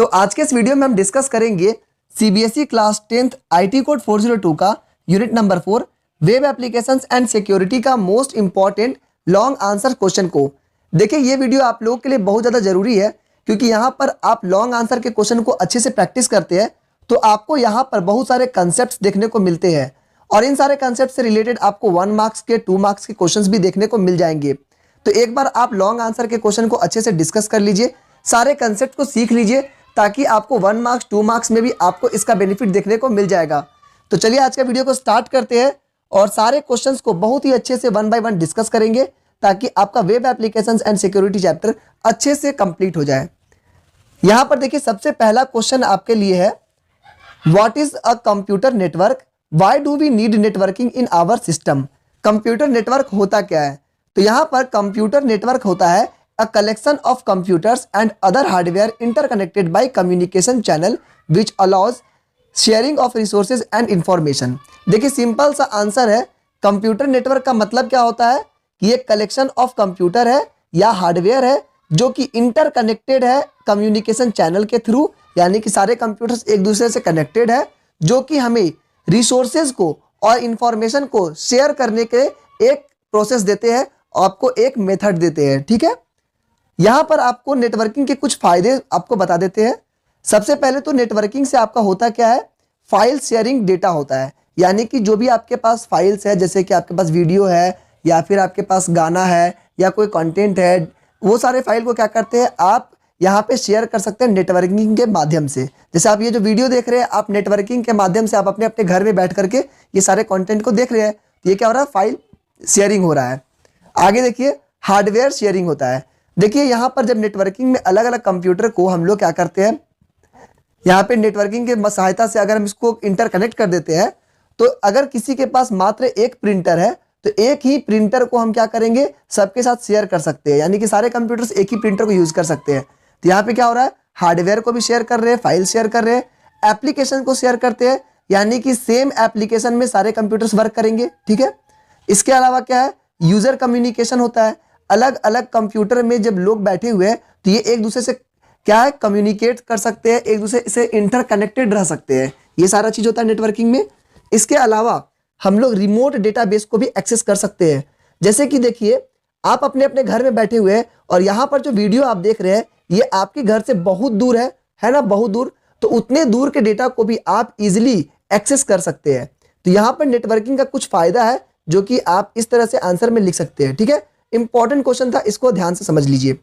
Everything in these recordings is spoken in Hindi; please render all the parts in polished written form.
तो आज के इस वीडियो में हम डिस्कस करेंगे CBSE class 10th IT code 402 का unit number 4 web applications and security का most important long answer question को। देखिए ये वीडियो आप लोगों के लिए बहुत ज़्यादा जरूरी है क्योंकि यहाँ पर आप लॉन्ग आंसर के क्वेश्चन को अच्छे से प्रैक्टिस करते हैं तो आपको यहाँ पर बहुत सारे कंसेप्ट देखने को मिलते हैं और इन सारे कंसेप्ट से रिलेटेड आपको 1 मार्क्स के 2 मार्क्स के क्वेश्चंस भी देखने को मिल जाएंगे। तो एक बार आप लॉन्ग आंसर के क्वेश्चन को अच्छे से डिस्कस कर लीजिए, सारे कंसेप्ट को सीख लीजिए ताकि आपको 1 मार्क्स 2 मार्क्स में भी आपको इसका बेनिफिट देखने को मिल जाएगा। तो चलिए आज का वीडियो को स्टार्ट करते हैं और सारे क्वेश्चंस को बहुत ही अच्छे से 1 बाय 1 डिस्कस करेंगे ताकि आपका web applications and security chapter अच्छे से कंप्लीट हो जाए। यहाँ पर देखिए सबसे पहला क्वेश्चन आपके लिए है, what is a computer network, why do we need networking in our system. Computer network होता क्या है? तो यहाँ पर कंप्यूटर नेटवर्क होता है a collection of computers and other hardware interconnected by communication channel which allows sharing of resources and information। देखिए सिंपल सा आंसर है, कंप्यूटर नेटवर्क का मतलब क्या होता है कि ये कलेक्शन ऑफ कंप्यूटर है या हार्डवेयर है जो कि इंटरकनेक्टेड है कम्युनिकेशन चैनल के थ्रू, यानी कि सारे कंप्यूटर्स एक दूसरे से कनेक्टेड है जो कि हमें रिसोर्सेज को और इंफॉर्मेशन को शेयर करने के एक प्रोसेस देते हैं, आपको एक मेथड देते हैं। ठीक है, यहाँ पर आपको नेटवर्किंग के कुछ फायदे आपको बता देते हैं। सबसे पहले तो नेटवर्किंग से आपका होता क्या है, फाइल शेयरिंग डेटा होता है, यानी कि जो भी आपके पास फाइल्स है, जैसे कि आपके पास वीडियो है या फिर आपके पास गाना है या कोई कंटेंट है, वो सारे फाइल को क्या करते हैं आप यहाँ पे शेयर कर सकते हैं नेटवर्किंग के माध्यम से। जैसे आप ये जो वीडियो देख रहे हैं आप नेटवर्किंग के माध्यम से आप अपने अपने घर में बैठ करके ये सारे कंटेंट को देख रहे हैं, ये क्या हो रहा है, फाइल शेयरिंग हो रहा है। आगे देखिए हार्डवेयर शेयरिंग होता है। देखिए यहाँ पर जब नेटवर्किंग में अलग अलग कंप्यूटर को हम लोग क्या करते हैं, यहाँ पे नेटवर्किंग के सहायता से अगर हम इसको इंटरकनेक्ट कर देते हैं तो अगर किसी के पास मात्र एक प्रिंटर है तो एक ही प्रिंटर को हम क्या करेंगे, सबके साथ शेयर कर सकते हैं, यानी कि सारे कंप्यूटर्स एक ही प्रिंटर को यूज कर सकते हैं। तो यहाँ पे क्या हो रहा है, हार्डवेयर को भी शेयर कर रहे हैं, फाइल शेयर कर रहे हैं, एप्लीकेशन को शेयर करते हैं, यानी कि सेम एप्लीकेशन में सारे कंप्यूटर्स वर्क करेंगे। ठीक है, इसके अलावा क्या है, यूजर कम्युनिकेशन होता है। अलग अलग कंप्यूटर में जब लोग बैठे हुए हैं तो ये एक दूसरे से क्या है, कम्युनिकेट कर सकते हैं, एक दूसरे से इंटरकनेक्टेड रह सकते हैं, ये सारा चीज होता है नेटवर्किंग में। इसके अलावा हम लोग रिमोट डेटाबेस को भी एक्सेस कर सकते हैं। जैसे कि देखिए आप अपने अपने घर में बैठे हुए हैं और यहाँ पर जो वीडियो आप देख रहे हैं ये आपके घर से बहुत दूर है ना, बहुत दूर, तो उतने दूर के डेटा को भी आप इजिली एक्सेस कर सकते हैं। तो यहाँ पर नेटवर्किंग का कुछ फायदा है जो कि आप इस तरह से आंसर में लिख सकते हैं। ठीक है, इंपॉर्टेंट क्वेश्चन था, इसको ध्यान से समझ लीजिए।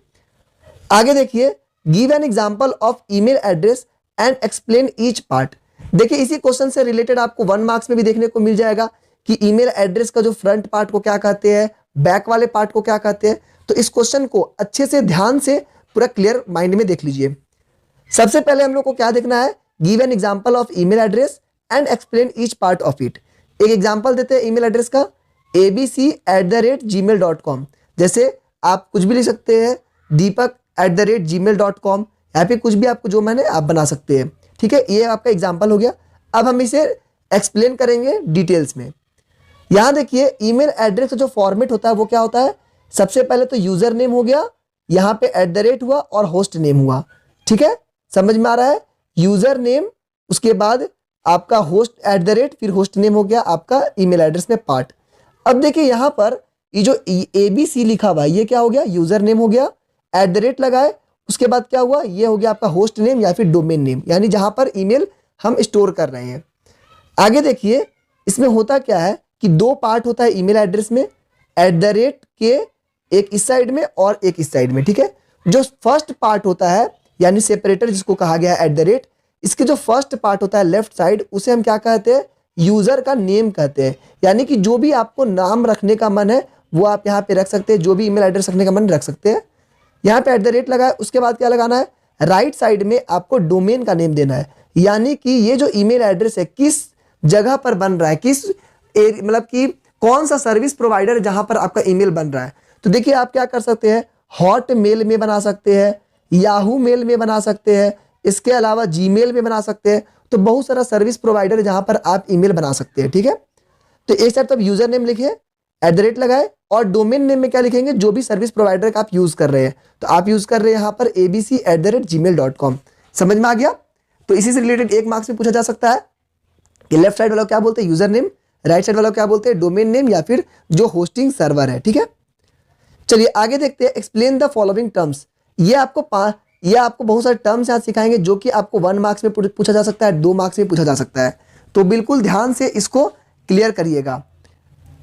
आगे देखिए, give an example of email address and explain each part. देखिए इसी क्वेश्चन से रिलेटेड आपको 1 मार्क्स में भी देखने को मिल जाएगा कि ईमेल एड्रेस का जो फ्रंट पार्ट को क्या कहते हैं, बैक वाले पार्ट को क्या कहते हैं। तो इस क्वेश्चन को अच्छे से ध्यान से पूरा क्लियर माइंड में देख लीजिए। सबसे पहले हम लोग को क्या देखना है, give an example of email address and explain each part of it. एक एग्जाम्पल देते हैं ईमेल एड्रेस का, abc@gmail.com। जैसे आप कुछ भी लिख सकते हैं, deepak@gmail.com, यहाँ पे कुछ भी आपको जो मैंने आप बना सकते हैं। ठीक है, ये आपका एग्जाम्पल हो गया। अब हम इसे एक्सप्लेन करेंगे डिटेल्स में। यहाँ देखिए ईमेल एड्रेस का जो फॉर्मेट होता है वो क्या होता है, सबसे पहले तो यूजर नेम हो गया, यहाँ पे @ हुआ और होस्ट नेम हुआ। ठीक है, समझ में आ रहा है, यूजर नेम, उसके बाद आपका होस्ट @ फिर होस्ट नेम हो गया आपका ईमेल एड्रेस में पार्ट। अब देखिए यहाँ पर ये जो ABC लिखा हुआ है ये क्या हो गया, यूजर नेम हो गया, @ लगाए, उसके बाद क्या हुआ, ये हो गया आपका होस्ट नेम या फिर डोमेन नेम, यानी जहां पर ईमेल हम स्टोर कर रहे हैं। आगे देखिए इसमें होता क्या है कि 2 पार्ट होता है ईमेल एड्रेस में, @ के एक इस साइड में और एक इस साइड में। ठीक है, जो फर्स्ट पार्ट होता है यानी सेपरेटर जिसको कहा गया है @ इसके जो फर्स्ट पार्ट होता है लेफ्ट साइड उसे हम क्या कहते हैं, यूजर का नेम कहते हैं, यानी कि जो भी आपको नाम रखने का मन है वो आप यहाँ पे रख सकते हैं, जो भी ईमेल एड्रेस रखने का मन रख सकते हैं। यहाँ पे @ लगाए, उसके बाद क्या लगाना है, राइट साइड में आपको डोमेन का नेम देना है, यानी कि ये जो ईमेल एड्रेस है किस जगह पर बन रहा है, किस मतलब कि कौन सा सर्विस प्रोवाइडर है जहां पर आपका ईमेल बन रहा है। तो देखिए आप क्या कर सकते हैं, हॉट मेल में बना सकते हैं, याहू मेल में बना सकते हैं, इसके अलावा जीमेल में बना सकते हैं। तो बहुत सारा सर्विस प्रोवाइडर है जहां पर आप ईमेल बना सकते हैं। ठीक है, तो एक साइड तो आप यूजर नेम लिखिए, @ लगाए, और डोमेन नेम में क्या लिखेंगे, जो भी सर्विस प्रोवाइडर का आप यूज कर रहे हैं। तो आप यूज कर रहे हैं यहाँ पर abc@gmail.com, समझ में आ गया? तो इसी से रिलेटेड 1 मार्क्स में पूछा जा सकता है कि लेफ्ट साइड वाला क्या बोलते हैं, यूजर नेम, राइट साइड वाला क्या बोलते हैं, डोमेन नेम या फिर जो होस्टिंग सर्वर है। ठीक है, चलिए आगे देखते हैं। Explain the following terms. ये आपको बहुत सारे टर्म्स यहाँ सिखाएंगे जो कि आपको 1 मार्क्स में पूछा जा सकता है, 2 मार्क्स में पूछा जा सकता है। तो बिल्कुल ध्यान से इसको क्लियर करिएगा।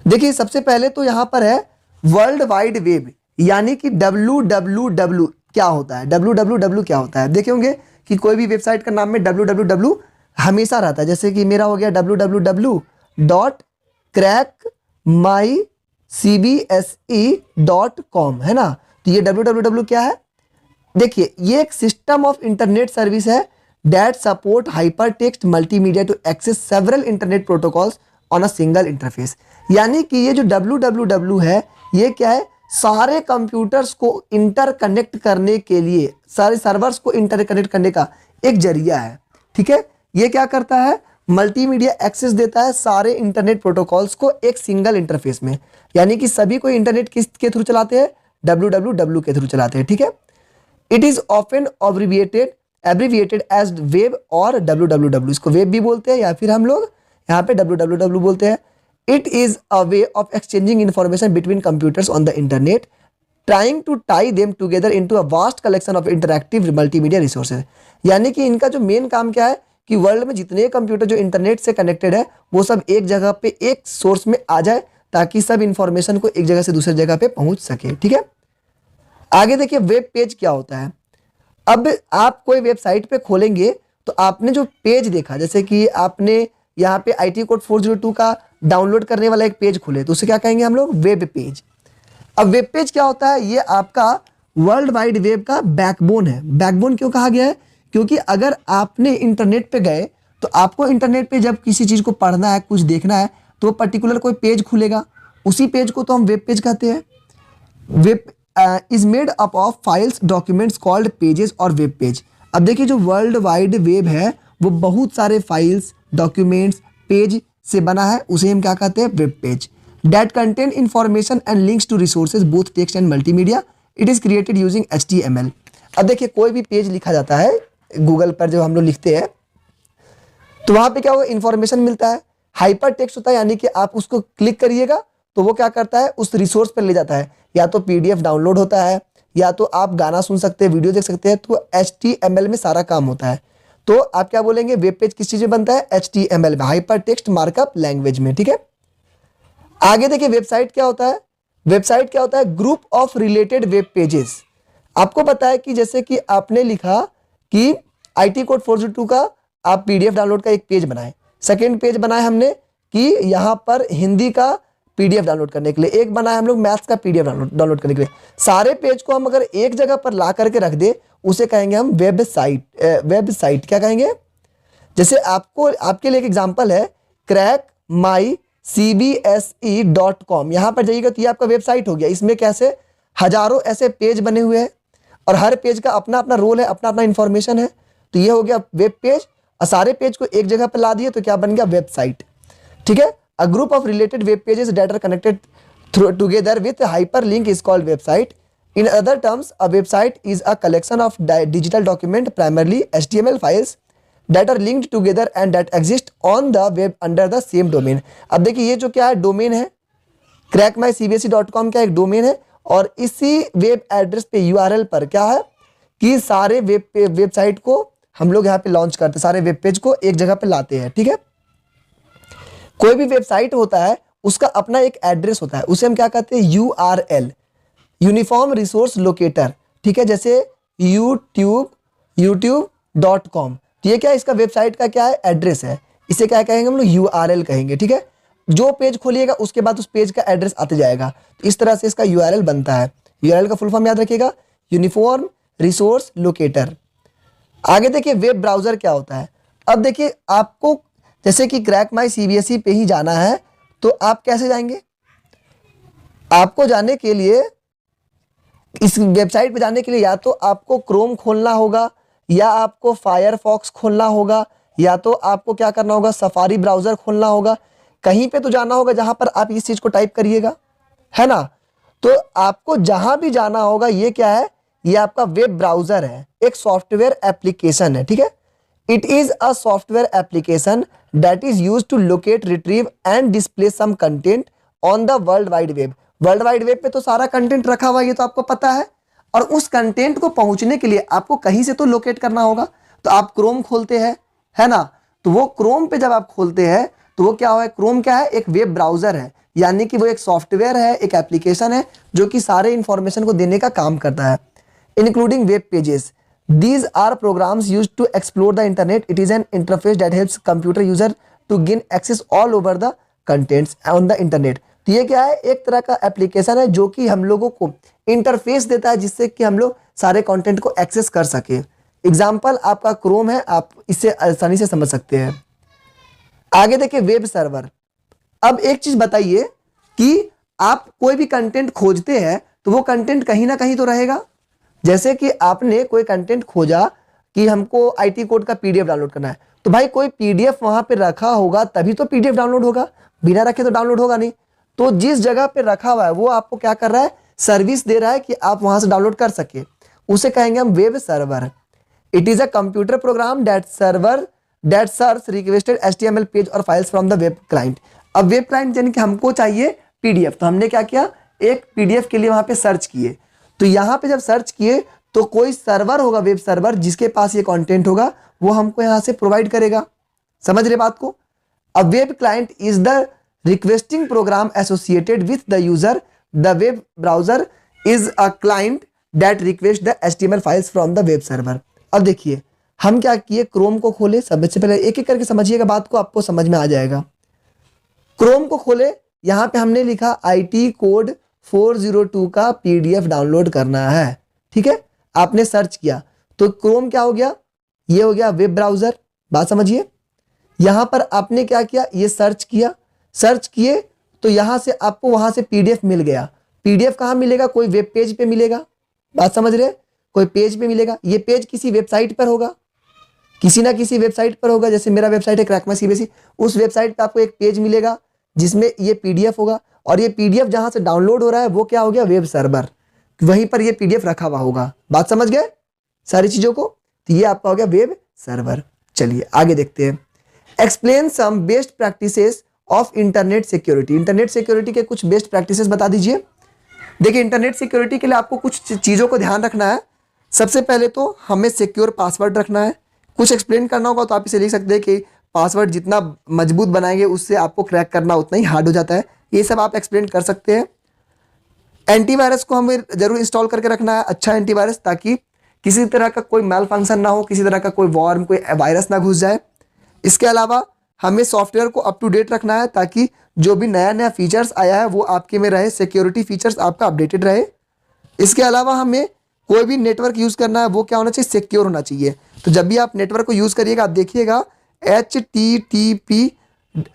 देखिए सबसे पहले तो यहाँ पर है वर्ल्ड वाइड वेब, यानी कि www क्या होता है, www क्या होता है। देखे होंगे कि कोई भी वेबसाइट का नाम में www हमेशा रहता है। जैसे कि मेरा हो गया www.crackmycbse.com, है ना। तो ये www क्या है, देखिए ये एक सिस्टम ऑफ इंटरनेट सर्विस है that support hypertext multimedia to access several internet protocols on a single interface. यानी कि ये जो www है ये क्या है, सारे कंप्यूटर्स को इंटरकनेक्ट करने के लिए, सारे सर्वर्स को इंटरकनेक्ट करने का एक जरिया है। ठीक है, ये क्या करता है, मल्टीमीडिया एक्सेस देता है सारे इंटरनेट प्रोटोकॉल्स को एक सिंगल इंटरफेस में। यानी कि सभी को इंटरनेट के थ्रू चलाते हैं, www के थ्रू चलाते हैं। ठीक है, it is often abbreviated as web और www, इसको वेब भी बोलते हैं या फिर हम लोग यहाँ पे www बोलते हैं। It is a way of exchanging information between computers on the internet, trying to tie them together into a vast collection of interactive multimedia resources. यानी कि इनका जो मेन काम क्या है कि वर्ल्ड में जितने कंप्यूटर जो इंटरनेट से कनेक्टेड है वो सब एक जगह पे एक सोर्स में आ जाए, ताकि सब इंफॉर्मेशन को एक जगह से दूसरी जगह पे पहुंच सके। ठीक है, आगे देखिए वेब पेज क्या होता है। अब आप कोई वेबसाइट पे खोलेंगे तो आपने जो पेज देखा, जैसे कि आपने यहाँ पे IT कोड 402 का डाउनलोड करने वाला एक पेज खोले, तो उसे क्या कहेंगे हम लोग, वेब पेज। अब वेब पेज क्या होता है, ये आपका वर्ल्ड वाइड वेब का बैकबोन है। बैकबोन क्यों कहा गया है, क्योंकि अगर आपने इंटरनेट पे गए तो आपको इंटरनेट पे जब किसी चीज़ को पढ़ना है, कुछ देखना है, तो पर्टिकुलर कोई पेज खुलेगा, उसी पेज को तो हम वेब पेज कहते हैं। Web is made up of files documents called pages और वेब पेज। अब देखिए जो वर्ल्ड वाइड वेब है वो बहुत सारे फाइल्स, डॉक्यूमेंट्स, पेज से बना है, उसे हम क्या कहते हैं, web page. That contain information and links to resources both text and multimedia. It is created using HTML। अब देखिए कोई भी पेज लिखा जाता है गूगल पर, जब हम लोग लिखते हैं तो वहां पे क्या होगा, इंफॉर्मेशन मिलता है, हाइपर टेक्स्ट होता है, यानी कि आप उसको क्लिक करिएगा तो वो क्या करता है, उस रिसोर्स पर ले जाता है। या तो PDF डाउनलोड होता है, या तो आप गाना सुन सकते हैं, वीडियो देख सकते हैं, तो HTML में सारा काम होता है। तो आप क्या बोलेंगे, वेब पेज किस चीज में बनता है, HTML में, हाइपर टेक्स्ट मार्कअप लैंग्वेज में। ठीक है, आगे देखिए वेबसाइट क्या होता है। वेबसाइट क्या होता है, group of related web pages. आपको पता है कि जैसे कि आपने लिखा कि IT कोड 402 का आप PDF डाउनलोड का एक पेज बनाए, सेकेंड पेज बनाए हमने कि यहाँ पर हिंदी का PDF डाउनलोड करने के लिए, एक बनाया हम लोग मैथ्स का PDF डाउनलोड करने के लिए। सारे पेज को हम अगर एक जगह पर ला करके रख दे, उसे कहेंगे हम वेबसाइट। क्या कहेंगे, जैसे आपके लिए एक एग्जांपल है crackmycbse.com। यहाँ पर जाइएगा तो ये आपका वेबसाइट हो गया। इसमें कैसे हजारों ऐसे पेज बने हुए हैं और हर पेज का अपना अपना रोल है, अपना अपना इंफॉर्मेशन है। तो ये हो गया वेब पेज, और सारे पेज को एक जगह पर ला दिए तो क्या बन गया, वेबसाइट। ठीक है, a group of related web pages that are connected together with hyperlink is called website. In other terms, a website is a collection of digital document, primarily HTML files, that are linked together and that exist on the web under the same domain। अब देखिए ये जो क्या है, डोमेन है, crackmycbse.com का एक डोमेन है, और इसी वेब एड्रेस पे URL पर क्या है कि सारे वेबसाइट को हम लोग यहाँ पे लॉन्च करते हैं, सारे वेब पेज को एक जगह पे लाते हैं। ठीक है, कोई भी वेबसाइट होता है उसका अपना एक एड्रेस होता है, उसे हम क्या कहते हैं, URL, यूनिफॉर्म रिसोर्स लोकेटर। ठीक है, जैसे youtube.com, तो ये क्या है, इसका वेबसाइट का क्या है, एड्रेस है, इसे क्या कहेंगे हम लोग, URL कहेंगे। ठीक है, जो पेज खोलिएगा उसके बाद उस पेज का एड्रेस आते जाएगा, तो इस तरह से इसका URL बनता है। URL का फुल फॉर्म याद रखिएगा, यूनिफॉर्म रिसोर्स लोकेटर। आगे देखिए वेब ब्राउजर क्या होता है। अब देखिए आपको जैसे कि crackmycbse पे ही जाना है, तो आप कैसे जाएंगे, आपको जाने के लिए, इस वेबसाइट पे जाने के लिए या तो आपको क्रोम खोलना होगा, या आपको फायरफॉक्स खोलना होगा, या तो आपको क्या करना होगा, सफारी ब्राउजर खोलना होगा। कहीं पे तो जाना होगा जहां पर आप इस चीज को टाइप करिएगा, है ना। तो आपको जहां भी जाना होगा, ये क्या है, ये आपका वेब ब्राउजर है, एक सॉफ्टवेयर एप्लीकेशन है, ठीक है। It is a software application that is use to locate, retrieve and display some content on the world wide web. World wide web पे तो सारा कंटेंट रखा हुआ है, ये तो आपको पता है। और उस कंटेंट को पहुंचने के लिए आपको कहीं से तो लोकेट करना होगा। तो आप क्रोम खोलते हैं, है ना, तो वो क्रोम पे जब आप खोलते हैं तो वो क्या है, क्रोम क्या है, एक वेब ब्राउजर है, यानी कि वो एक सॉफ्टवेयर है, एक एप्लीकेशन है जो कि सारे इंफॉर्मेशन को देने का काम करता है, including web pages. These are programs used to explore the internet. It is an interface that helps computer user to gain access all over the contents on the internet. तो ये क्या है, एक तरह का एप्लीकेशन है जो कि हम लोगों को इंटरफेस देता है जिससे कि हम लोग सारे कंटेंट को एक्सेस कर सके। एग्जाम्पल आपका क्रोम है, आप इससे आसानी से समझ सकते हैं। आगे देखिए वेब सर्वर। अब एक चीज बताइए कि आप कोई भी कंटेंट खोजते हैं तो वो कंटेंट कहीं ना कहीं तो रहेगा। जैसे कि आपने कोई कंटेंट खोजा कि हमको आईटी कोड का पीडीएफ डाउनलोड करना है, तो भाई कोई पीडीएफ वहां पे रखा होगा तभी तो पीडीएफ डाउनलोड होगा, बिना रखे तो डाउनलोड होगा नहीं। तो जिस जगह पे रखा हुआ है वो आपको क्या कर रहा है, सर्विस दे रहा है कि आप वहां से डाउनलोड कर सके, उसे कहेंगे हम web server. It is a computer program that serves requested HTML page और files from the web client. अब वेब क्लाइंट यानी कि हमको चाहिए पीडीएफ, तो हमने क्या किया, एक पीडीएफ के लिए वहां पे सर्च किए। तो यहाँ पे जब सर्च किए तो कोई सर्वर होगा, वेब सर्वर, जिसके पास ये कंटेंट होगा वो हमको यहाँ से प्रोवाइड करेगा। समझ रहे बात को। A web client is the requesting program associated with the user. The web browser is a client that request the HTML files from the web server. अब देखिए हम क्या किए, क्रोम को खोले, सबसे पहले एक एक करके समझिएगा बात को, आपको समझ में आ जाएगा। क्रोम को खोले, यहाँ पे हमने लिखा आईटी कोड 402 का पीडीएफ डाउनलोड करना है, ठीक है। आपने सर्च किया तो क्रोम क्या हो गया, ये हो गया वेब ब्राउजर। बात समझिए, यहां पर आपने क्या किया, ये सर्च किया, सर्च किए तो यहां से आपको वहां से पीडीएफ मिल गया। पीडीएफ कहां मिलेगा, कोई वेब पेज पे मिलेगा। बात समझ रहे, कोई पेज पे मिलेगा। ये पेज किसी वेबसाइट पर होगा, किसी ना किसी वेबसाइट पर होगा। जैसे मेरा वेबसाइट है क्रैक माय सीबीएसई, उस वेबसाइट पे आपको एक पेज मिलेगा जिसमें ये पीडीएफ होगा, और ये पीडीएफ जहां से डाउनलोड हो रहा है वो क्या हो गया, वेब सर्वर, वहीं पर ये पीडीएफ रखा हुआ होगा। बात समझ गए सारी चीजों को। तो ये आपका हो गया वेब सर्वर। चलिए आगे देखते हैं। Explain some best practices of internet security. Internet security के कुछ बेस्ट प्रैक्टिसेस बता दीजिए। देखिए इंटरनेट सिक्योरिटी के लिए आपको कुछ चीजों को ध्यान रखना है। सबसे पहले तो हमें सिक्योर पासवर्ड रखना है। कुछ एक्सप्लेन करना होगा तो आप इसे लिख सकते हैं कि पासवर्ड जितना मजबूत बनाएंगे उससे आपको क्रैक करना उतना ही हार्ड हो जाता है। ये सब आप एक्सप्लेन कर सकते हैं। एंटीवायरस को हमें जरूर इंस्टॉल करके रखना है, अच्छा एंटीवायरस, ताकि किसी तरह का कोई मैल फंक्शन ना हो, किसी तरह का कोई वॉर्म, कोई वायरस ना घुस जाए। इसके अलावा हमें सॉफ्टवेयर को अप टू डेट रखना है ताकि जो भी नया नया फीचर्स आया है वो आपके में रहे, सिक्योरिटी फीचर्स आपका अपडेटेड रहे। इसके अलावा हमें कोई भी नेटवर्क यूज़ करना है वो क्या होना चाहिए, सिक्योर होना चाहिए। तो जब भी आप नेटवर्क को यूज़ करिएगा आप देखिएगा HTTP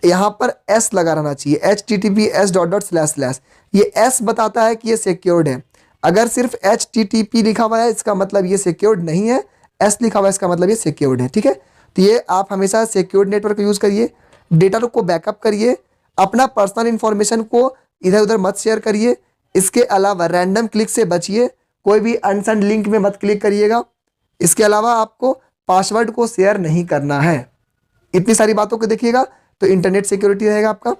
यहाँ पर एस लगा रहना चाहिए, HTTPS ... ये एस बताता है कि ये सिक्योर्ड है। अगर सिर्फ HTTP लिखा हुआ है इसका मतलब ये सिक्योर्ड नहीं है, एस लिखा हुआ है इसका मतलब ये सिक्योर्ड है, ठीक है। तो ये आप हमेशा सिक्योर्ड नेटवर्क यूज़ करिए, डेटा को बैकअप करिए, अपना पर्सनल इंफॉर्मेशन को इधर उधर मत शेयर करिए। इसके अलावा रैंडम क्लिक से बचिए, कोई भी अनसेंड लिंक में मत क्लिक करिएगा। इसके अलावा आपको पासवर्ड को शेयर नहीं करना है। इतनी सारी बातों को देखिएगा तो इंटरनेट सिक्योरिटी रहेगा आपका।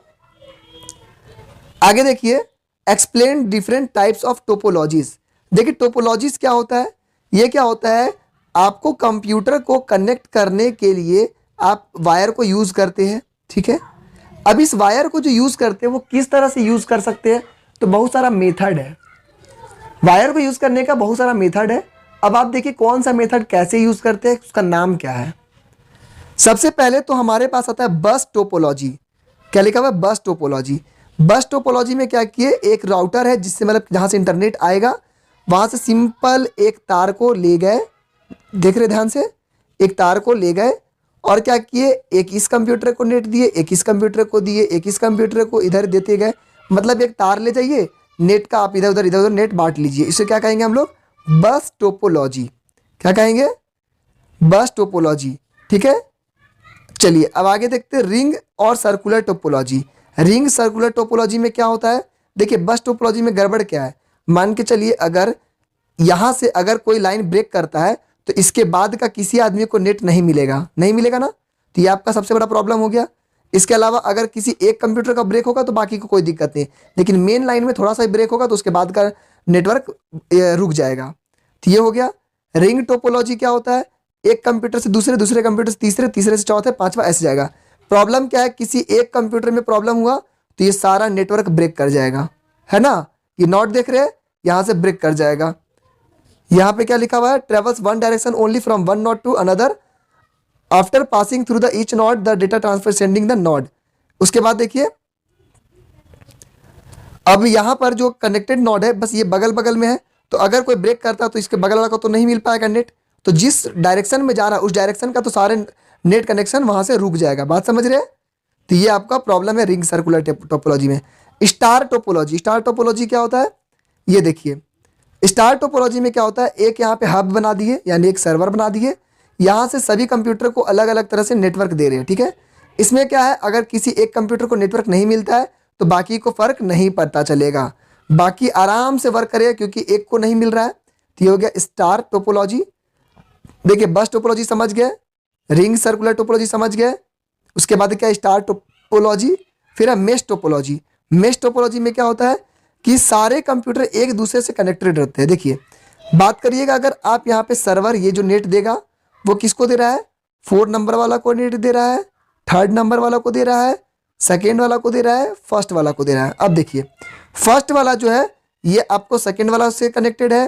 आगे देखिए, explain different types of topologies. देखिए टोपोलॉजीज क्या होता है, ये क्या होता है, आपको कंप्यूटर को कनेक्ट करने के लिए आप वायर को यूज़ करते हैं, ठीक है। अब इस वायर को जो यूज़ करते हैं वो किस तरह से यूज़ कर सकते हैं, तो बहुत सारा मेथड है। वायर को यूज़ करने का बहुत सारा मेथड है। अब आप देखिए कौन सा मेथड कैसे यूज़ करते हैं, उसका नाम क्या है। सबसे पहले तो हमारे पास आता है बस टोपोलॉजी। क्या लिखा हुआ है, बस टोपोलॉजी। बस टोपोलॉजी में क्या किए, एक राउटर है जिससे मतलब जहाँ से इंटरनेट आएगा वहाँ से सिंपल एक तार को ले गए, देख रहे ध्यान से, एक तार को ले गए और क्या किए, एक इस कंप्यूटर को नेट दिए, एक इस कंप्यूटर को दिए, एक इस कंप्यूटर को इधर देते गए। मतलब एक तार ले जाइए, नेट का आप इधर उधर नेट बांट लीजिए। इसे क्या कहेंगे हम लोग, बस टोपोलॉजी। क्या कहेंगे, बस टोपोलॉजी, ठीक है। चलिए अब आगे देखते हैं रिंग और circular topology. Ring circular topology में क्या होता है, देखिए बस टोपोलॉजी में गड़बड़ क्या है, मान के चलिए अगर यहाँ से अगर कोई लाइन ब्रेक करता है तो इसके बाद का किसी आदमी को नेट नहीं मिलेगा, नहीं मिलेगा ना, तो ये आपका सबसे बड़ा प्रॉब्लम हो गया। इसके अलावा अगर किसी एक कंप्यूटर का ब्रेक होगा तो बाकी को कोई दिक्कत नहीं, लेकिन मेन लाइन में थोड़ा सा ब्रेक होगा तो उसके बाद का नेटवर्क रुक जाएगा। तो ये हो गया। रिंग टोपोलॉजी क्या होता है, एक कंप्यूटर से दूसरे, दूसरे कंप्यूटर से तीसरे, तीसरे से चौथे, पांचवा, ऐसे जाएगा। प्रॉब्लम क्या है, किसी एक कंप्यूटर में प्रॉब्लम हुआ तो ये सारा नेटवर्क ब्रेक कर जाएगा, है ना। ये नॉट देख रहे हैं, यहां से ब्रेक कर जाएगा। यहां पे क्या लिखा हुआ है, travels one direction only from one node to another after passing through the each node the data transfer sending the node. उसके बाद देखिए, अब यहां पर जो कनेक्टेड नोड है बस ये बगल बगल में है, तो अगर कोई ब्रेक करता है तो इसके बगल वाला को तो नहीं मिल पाएगा नेट, तो जिस डायरेक्शन में जा रहा है उस डायरेक्शन का तो सारे नेट कनेक्शन वहां से रुक जाएगा। बात समझ रहे हैं। तो ये आपका प्रॉब्लम है रिंग सर्कुलर टोपोलॉजी में। स्टार टोपोलॉजी, स्टार टोपोलॉजी क्या होता है, ये देखिए। स्टार टोपोलॉजी में क्या होता है, एक यहाँ पे हब बना दिए, यानी एक सर्वर बना दिए, यहाँ से सभी कंप्यूटर को अलग अलग तरह से नेटवर्क दे रहे हैं, ठीक है। इसमें क्या है, अगर किसी एक कंप्यूटर को नेटवर्क नहीं मिलता है तो बाकी को फर्क नहीं पता चलेगा, बाकी आराम से वर्क करेगा क्योंकि एक को नहीं मिल रहा है। तो ये हो गया स्टार टोपोलॉजी। देखिए बस टोपोलॉजी समझ गए, रिंग सर्कुलर टोपोलॉजी समझ गए, उसके बाद क्या स्टार टोपोलॉजी, फिर है मेश टोपोलॉजी। मेश टोपोलॉजी में क्या होता है कि सारे कंप्यूटर एक दूसरे से कनेक्टेड रहते हैं। देखिए बात करिएगा, अगर आप यहाँ पे सर्वर ये जो नेट देगा वो किसको दे रहा है, 4 नंबर वाला को नेट दे रहा है, 3rd नंबर वाला को दे रहा है, 2nd वाला को दे रहा है, 1st वाला को दे रहा है। अब देखिए फर्स्ट वाला जो है ये आपको 2nd वाला से कनेक्टेड है,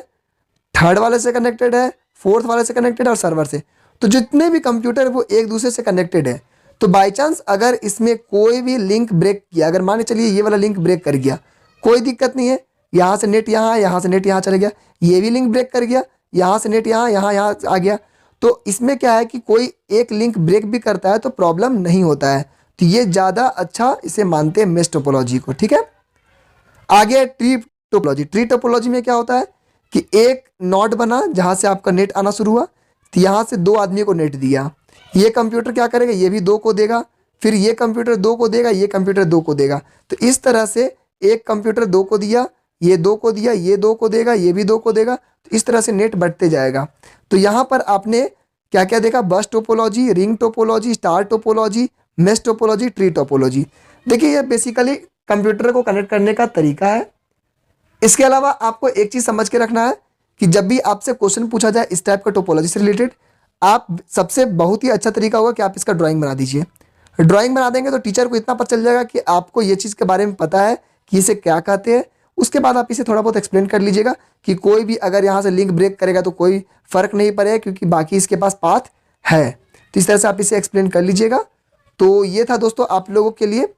3rd वाले से कनेक्टेड है, 4th वाले से कनेक्टेड है और सर्वर से। तो जितने भी कंप्यूटर वो एक दूसरे से कनेक्टेड है। तो बाई चांस अगर इसमें कोई भी लिंक ब्रेक किया, अगर मान चलिए ये वाला लिंक ब्रेक कर गया, कोई दिक्कत नहीं है, यहाँ से नेट यहाँ, यहाँ से नेट यहाँ चले गया, ये भी लिंक ब्रेक कर गया, यहाँ से नेट यहाँ, यहाँ आ गया, तो इसमें क्या है कि कोई एक लिंक ब्रेक भी करता है तो प्रॉब्लम नहीं होता है। तो ये ज़्यादा अच्छा इसे मानते हैं मेश टोपोलॉजी को, ठीक है। आगे ट्री टोपोलॉजी। ट्री टोपोलॉजी में क्या होता है कि एक नोड बना जहाँ से आपका नेट आना शुरू हुआ, तो यहाँ से 2 आदमी को नेट दिया, ये कंप्यूटर क्या करेगा, ये भी 2 को देगा, फिर ये कंप्यूटर 2 को देगा, ये कंप्यूटर 2 को देगा। तो इस तरह से एक कंप्यूटर 2 को दिया, ये 2 को दिया, ये 2 को देगा, ये भी 2 को देगा, तो इस तरह से नेट बढ़ते जाएगा। तो यहाँ पर आपने क्या क्या देखा, बस topology, ring topology, star topology, mesh topology, tree topology. देखिए ये बेसिकली कंप्यूटर को कनेक्ट करने का तरीका है। इसके अलावा आपको एक चीज़ समझ के रखना है कि जब भी आपसे क्वेश्चन पूछा जाए इस टाइप का टोपोलॉजी से रिलेटेड, आप सबसे बहुत ही अच्छा तरीका होगा कि आप इसका ड्राइंग बना दीजिए। ड्राइंग बना देंगे तो टीचर को इतना पता चल जाएगा कि आपको ये चीज़ के बारे में पता है कि इसे क्या कहते हैं। उसके बाद आप इसे थोड़ा बहुत एक्सप्लेन कर लीजिएगा कि कोई भी अगर यहाँ से लिंक ब्रेक करेगा तो कोई फ़र्क नहीं पड़ेगा क्योंकि बाकी इसके पास पाथ है। तो इस तरह से आप इसे एक्सप्लेन कर लीजिएगा। तो ये था दोस्तों आप लोगों के लिए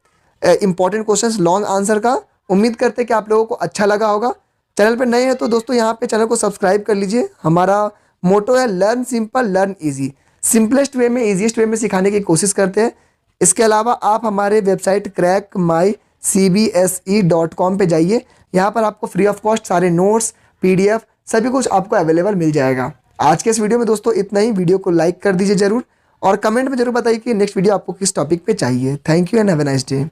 इंपॉर्टेंट क्वेश्चंस लॉन्ग आंसर का। उम्मीद करते हैं कि आप लोगों को अच्छा लगा होगा। चैनल पर नए हैं तो दोस्तों यहाँ पे चैनल को सब्सक्राइब कर लीजिए। हमारा मोटो है learn simple learn easy, simplest way में ईजीएस्ट वे में सिखाने की कोशिश करते हैं। इसके अलावा आप हमारे वेबसाइट crackmycbse.com पे जाइए, यहाँ पर आपको फ्री ऑफ कॉस्ट सारे नोट्स PDF सभी कुछ आपको अवेलेबल मिल जाएगा। आज के इस वीडियो में दोस्तों इतना ही। वीडियो को लाइक कर दीजिए ज़रूर और कमेंट में जरूर बताइए कि नेक्स्ट वीडियो आपको किस टॉपिक पे चाहिए। Thank you and have a nice day.